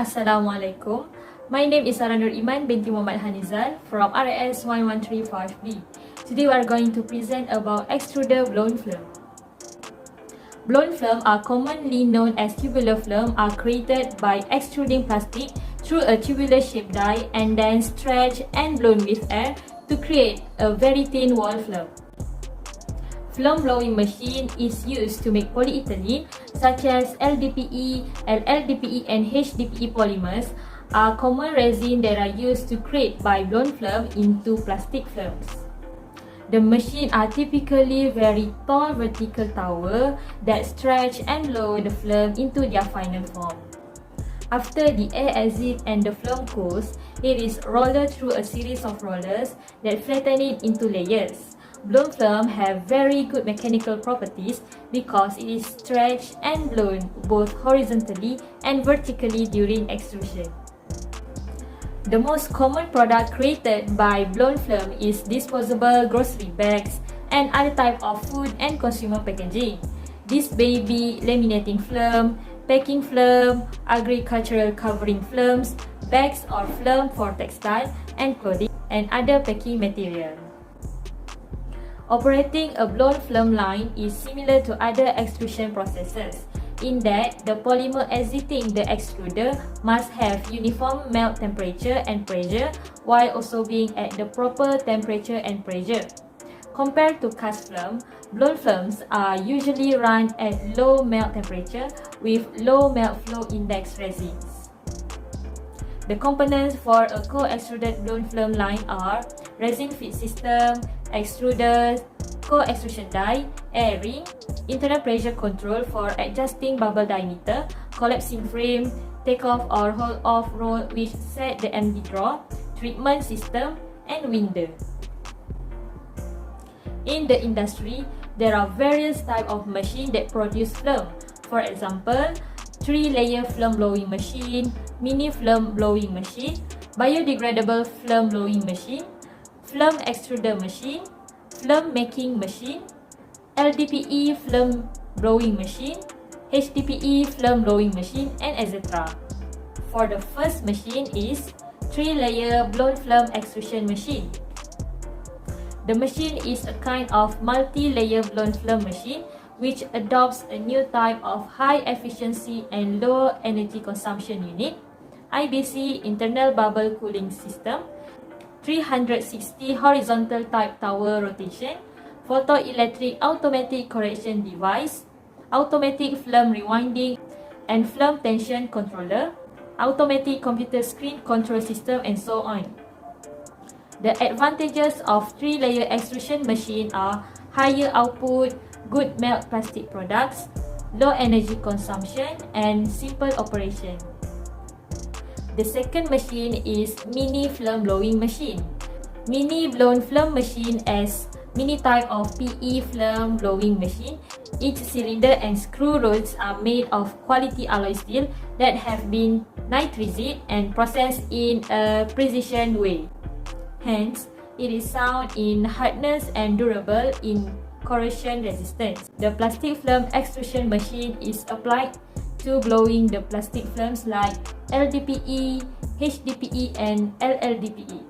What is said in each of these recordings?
Assalamualaikum. My name is Saranur Iman binti Muhammad Hanizal from RAS 1135B. Today we are going to present about extruder blown film. Blown film are commonly known as tubular film are created by extruding plastic through a tubular shaped die and then stretched and blown with air to create a very thin wall film. Film blowing machine is used to make polyethylene such as LDPE, LLDPE and HDPE polymers are common resin that are used to create by blown film into plastic films. The machine are typically very tall vertical tower that stretch and blow the film into their final form. After the air exits and the film cools, it is rolled through a series of rollers that flatten it into layers. Blown film have very good mechanical properties because it is stretched and blown both horizontally and vertically during extrusion. The most common product created by blown film is disposable grocery bags and other type of food and consumer packaging. This may be laminating film, packing film, agricultural covering films, bags or film for textile and clothing, and other packing material. Operating a blown film line is similar to other extrusion processes in that the polymer exiting the extruder must have uniform melt temperature and pressure while also being at the proper temperature and pressure. Compared to cast film, blown films are usually run at low melt temperature with low melt flow index resins. The components for a co-extruded blown film line are resin feed system, extruders, co-extrusion die, air ring, internal pressure control for adjusting bubble diameter, collapsing frame, take-off or hold-off roll which set the empty draw, treatment system, and window. In the industry, there are various types of machines that produce film. For example, 3-layer film blowing machine, mini film blowing machine, biodegradable film blowing machine, film extruder machine, film making machine, LDPE film blowing machine, HDPE film blowing machine, and etc. For the first machine is 3-layer blown film extrusion machine. The machine is a kind of multi-layer blown film machine which adopts a new type of high efficiency and low energy consumption unit, IBC internal bubble cooling system, 360 horizontal type tower rotation, photoelectric automatic correction device, automatic film rewinding and film tension controller, automatic computer screen control system, and so on. The advantages of 3-layer extrusion machine are higher output, good melt plastic products, low energy consumption, and simple operation. The second machine is mini film blowing machine. Mini blown film machine is mini type of PE film blowing machine. Each cylinder and screw rods are made of quality alloy steel that have been nitrized and processed in a precision way. Hence, it is sound in hardness and durable in corrosion resistance. The plastic film extrusion machine is applied to blowing the plastic films like LDPE, HDPE, and LLDPE.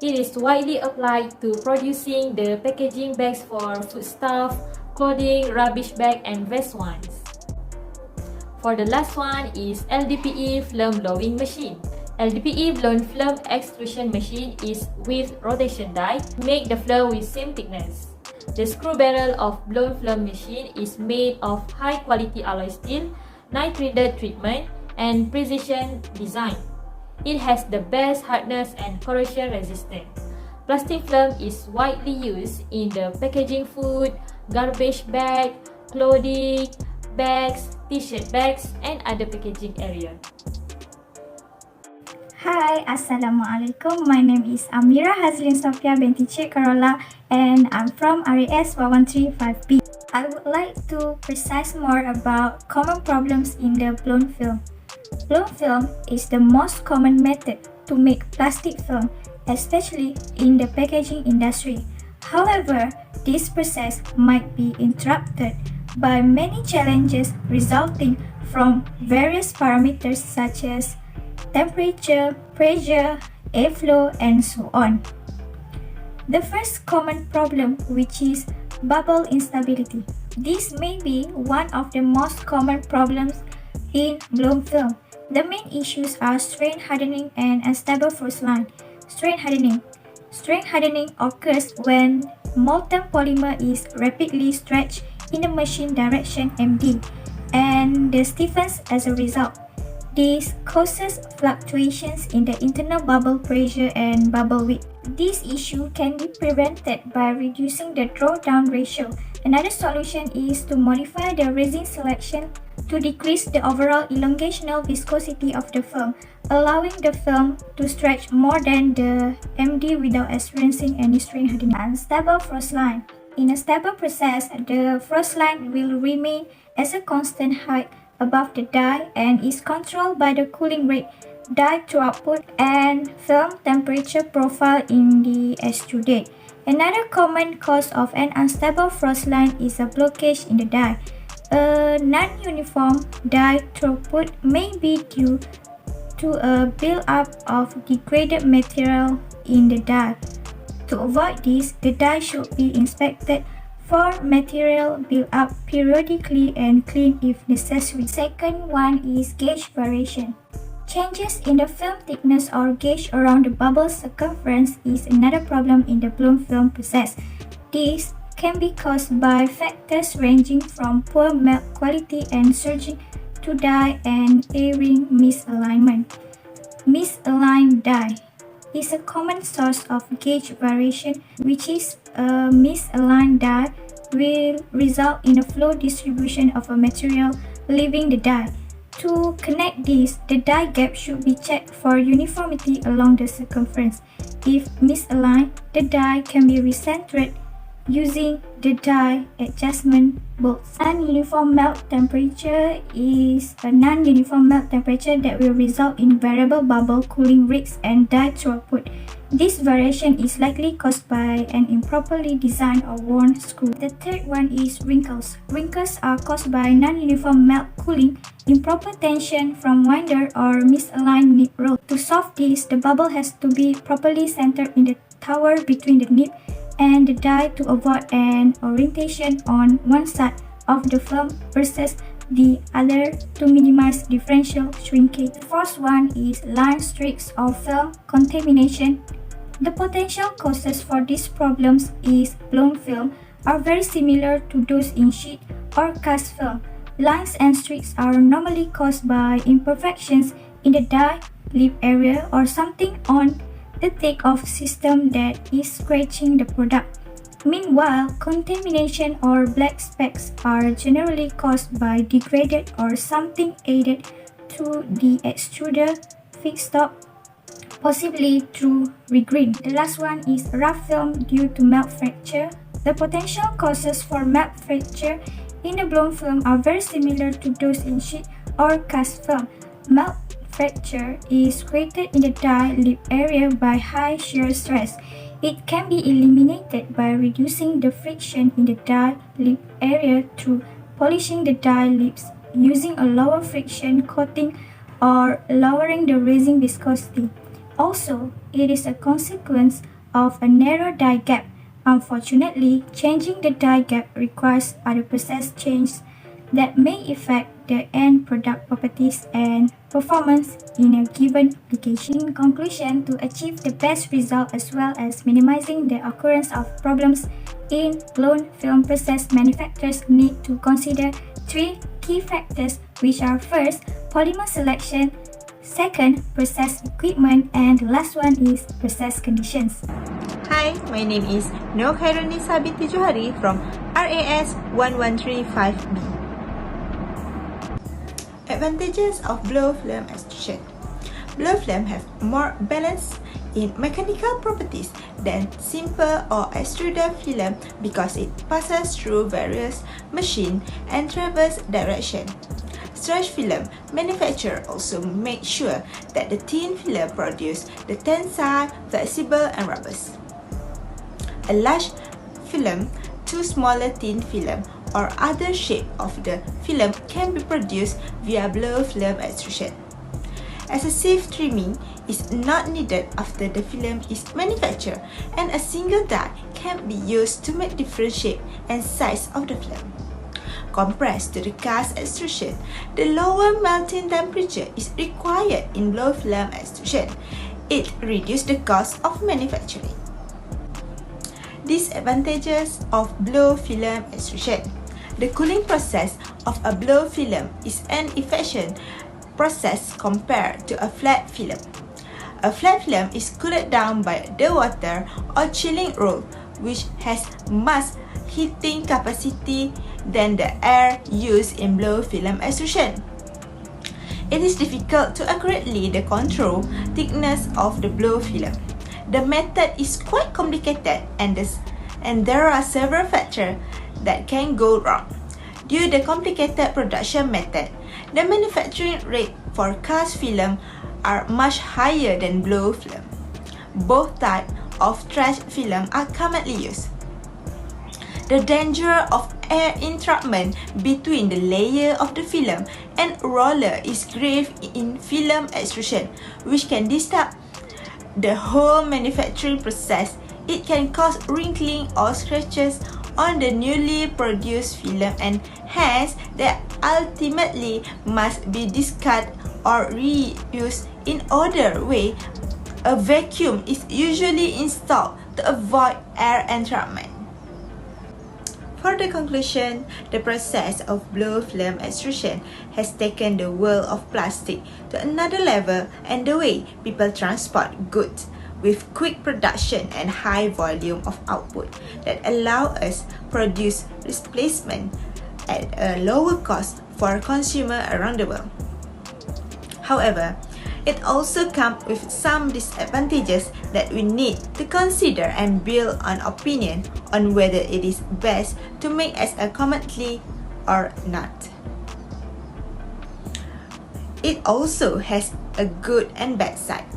It is widely applied to producing the packaging bags for foodstuff, clothing, rubbish bag, and vest ones. For the last one is LDPE film blowing machine. LDPE blown film extrusion machine is with rotation die, make the film with same thickness. The screw barrel of blown film machine is made of high quality alloy steel, nitrided treatment, and precision design. It has the best hardness and corrosion resistance. Plastic film is widely used in the packaging food, garbage bag, clothing, bags, t-shirt bags, and other packaging area. Hi, Assalamualaikum. My name is Amira Hazlin Sofia binti Cik Karola and I'm from RAS 1135B. I would like to precise more about common problems in the blown film. Blown film is the most common method to make plastic film, especially in the packaging industry. However, this process might be interrupted by many challenges resulting from various parameters such as temperature, pressure, airflow, and so on. The first common problem, which is bubble instability. This may be one of the most common problems in blown film. The main issues are strain hardening and unstable frost line. Strain hardening. Strain hardening occurs when molten polymer is rapidly stretched in the machine direction MD and stiffens as a result. This causes fluctuations in the internal bubble pressure and bubble width. This issue can be prevented by reducing the drawdown ratio. Another solution is to modify the resin selection to decrease the overall elongational viscosity of the film, allowing the film to stretch more than the MD without experiencing any strain hardening. Unstable frost line. In a stable process, the frost line will remain as a constant height above the die and is controlled by the cooling rate, die throughput, and film temperature profile in the extruder. Another common cause of an unstable frost line is a blockage in the die. A non-uniform die throughput may be due to a build-up of degraded material in the die. To avoid this, the die should be inspected for material build-up periodically and clean if necessary. Second one is gauge variation. Changes in the film thickness or gauge around the bubble circumference is another problem in the blown film process. This can be caused by factors ranging from poor melt quality and surging to die and airing misalignment. Misaligned die is a common source of gauge variation, which is a misaligned die will result in a flow distribution of a material leaving the die. To connect this, the die gap should be checked for uniformity along the circumference. If misaligned, the die can be recentered using the die adjustment bolts. Non-uniform melt temperature is a non-uniform melt temperature that will result in variable bubble cooling rates and die throughput. This variation is likely caused by an improperly designed or worn screw. The third one is wrinkles. Wrinkles are caused by non-uniform melt cooling, improper tension from winder, or misaligned nib roll. To solve this, the bubble has to be properly centered in the tower between the nib and the die to avoid an orientation on one side of the film versus the other to minimize differential shrinkage. The fourth one is line streaks or film contamination. The potential causes for these problems is blown film are very similar to those in sheet or cast film. Lines and streaks are normally caused by imperfections in the die lip area or something on the take-off system that is scratching the product. Meanwhile, contamination or black specks are generally caused by degraded or something added to the extruder feedstock, possibly through regreen. The last one is rough film due to melt fracture. The potential causes for melt fracture in the blown film are very similar to those in sheet or cast film. Melt fracture is created in the die lip area by high shear stress. It can be eliminated by reducing the friction in the die lip area through polishing the die lips using a lower friction coating or lowering the resin viscosity. Also, it is a consequence of a narrow die gap. Unfortunately, changing the die gap requires other process changes that may affect the end product properties and performance in a given application. In conclusion, to achieve the best result as well as minimizing the occurrence of problems in blown film process, manufacturers need to consider three key factors, which are first, polymer selection, second, process equipment, and the last one is process conditions. Hi, my name is Nur Khairunisa binti Johari from RAS 1135B. Advantages of blow film extrusion. Blow film have more balance in mechanical properties than simple or extruder film because it passes through various machine and travels direction. Stretch film manufacturer also make sure that the thin film produce the tensile, flexible and robust. A large film, two smaller thin film or other shape of the film can be produced via blow film extrusion. Excessive trimming is not needed after the film is manufactured, and a single die can be used to make different shape and size of the film. Compared to the cast extrusion, the lower melting temperature is required in blow film extrusion. It reduces the cost of manufacturing. Disadvantages of blow film extrusion. The cooling process of a blow film is an efficient process compared to a flat film. A flat film is cooled down by the water or chilling roll, which has much heating capacity than the air used in blow film extrusion. It is difficult to accurately control thickness of the blow film. The method is quite complicated and there are several factors that can go wrong. Due to the complicated production method, the manufacturing rate for cast film are much higher than blow film. Both types of stretch film are commonly used. The danger of air entrapment between the layer of the film and roller is grave in film extrusion, which can disturb the whole manufacturing process. It can cause wrinkling or scratches on the newly produced film, and hence they ultimately must be discarded or reused. In other way, a vacuum is usually installed to avoid air entrapment. For the conclusion, the process of blow film extrusion has taken the world of plastic to another level, and the way people transport goods with quick production and high volume of output that allow us produce replacement at a lower cost for consumer around the world. However, it also comes with some disadvantages that we need to consider and build an opinion on whether it is best to make as a commodity or not. It also has a good and bad side.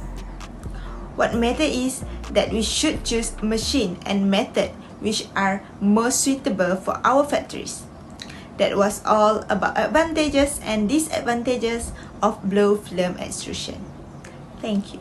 What matters is that we should choose machine and method which are most suitable for our factories. That was all about advantages and disadvantages of blow film extrusion. Thank you.